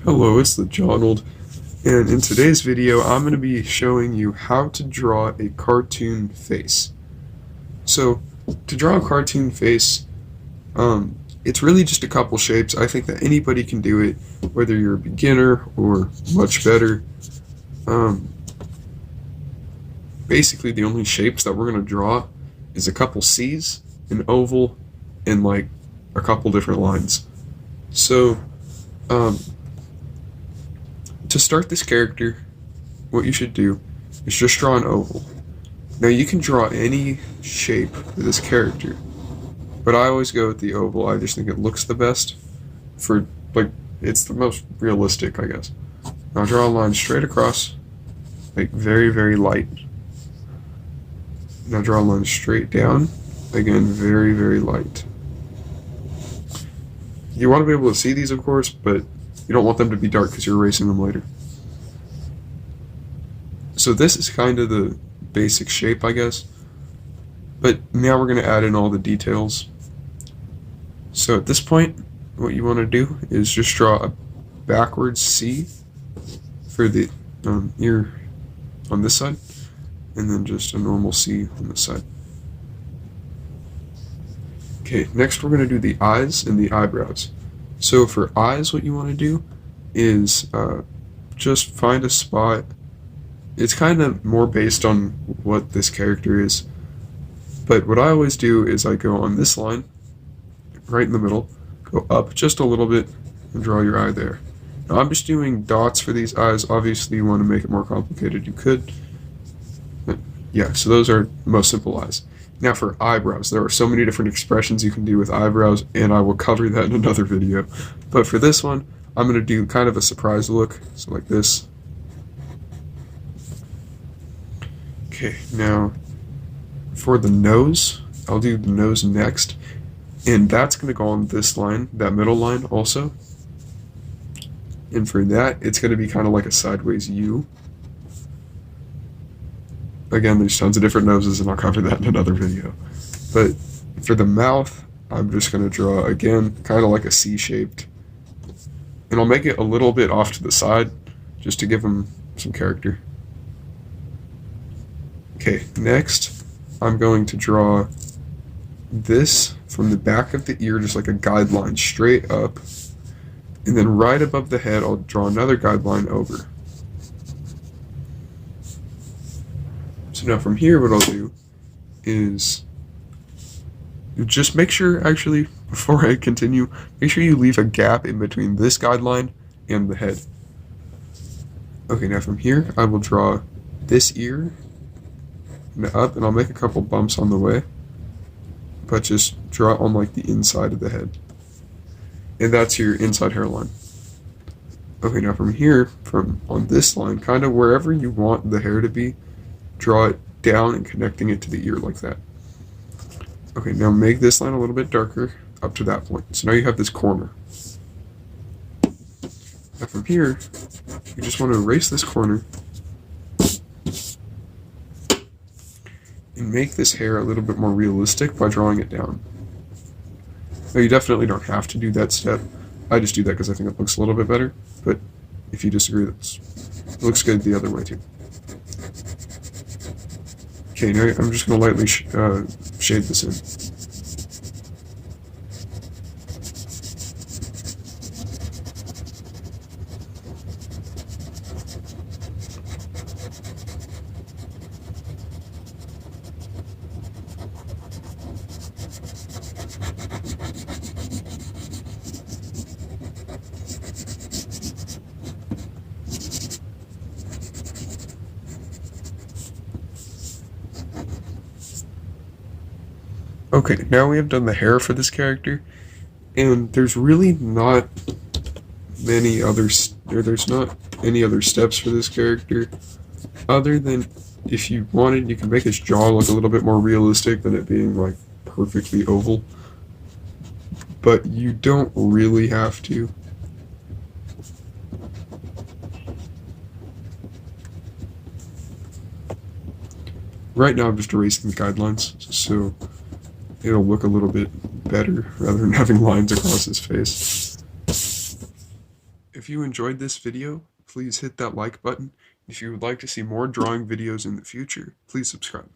Hello, it's the Jonald, and in today's video I'm going to be showing you how to draw a cartoon face. So, to draw a cartoon face, it's really just a couple shapes. I think that anybody can do it, whether you're a beginner or much better. Basically the only shapes that we're going to draw is a couple C's, an oval, and like a couple different lines. So, to start this character, what you should do is just draw an oval. Now you can draw any shape for this character, but I always go with the oval. I just think it looks the best for, like, it's the most realistic, I guess. Now draw a line straight across, like very, very light. Now draw a line straight down, again, very, very light. You want to be able to see these, of course, but you don't want them to be dark because you're erasing them later. So this is kind of the basic shape, I guess. But now we're going to add in all the details. So at this point, what you want to do is just draw a backwards C for the ear on this side, and then just a normal C on this side. Okay, next we're going to do the eyes and the eyebrows. So for eyes, what you want to do is just find a spot. It's kind of more based on what this character is, but what I always do is I go on this line, right in the middle, go up just a little bit, and draw your eye there. Now I'm just doing dots for these eyes. Obviously you want to make it more complicated, you could. But yeah, so those are most simple eyes. Now for eyebrows, there are so many different expressions you can do with eyebrows, and I will cover that in another video. But for this one, I'm going to do kind of a surprise look, so like this. Okay, now for the nose, I'll do the nose next, and that's going to go on this line, that middle line also. And for that, it's going to be kind of like a sideways U. Again, there's tons of different noses, and I'll cover that in another video. But for the mouth, I'm just going to draw, again, kind of like a C-shaped. And I'll make it a little bit off to the side, just to give him some character. Okay, next, I'm going to draw this from the back of the ear, just like a guideline straight up. And then right above the head, I'll draw another guideline over. So now from here, what I'll do is just make sure, actually, before I continue, make sure you leave a gap in between this guideline and the head. Okay, now from here, I will draw this ear and up, and I'll make a couple bumps on the way, but just draw it on like the inside of the head. And that's your inside hairline. Okay, now from here, on this line, kind of wherever you want the hair to be, draw it down and connecting it to the ear like that. Okay, now make this line a little bit darker up to that point. So now you have this corner. Now from here, you just want to erase this corner and make this hair a little bit more realistic by drawing it down. Now you definitely don't have to do that step. I just do that because I think it looks a little bit better, but if you disagree, it looks good the other way too. Okay, now I'm just going to lightly shade this in. Okay, now we have done the hair for this character, and there's really not many other, there's not any other steps for this character, other than if you wanted, you can make his jaw look a little bit more realistic than it being like perfectly oval, but you don't really have to. Right now I'm just erasing the guidelines, so it'll look a little bit better rather than having lines across his face. If you enjoyed this video, please hit that like button. If you would like to see more drawing videos in the future, please subscribe.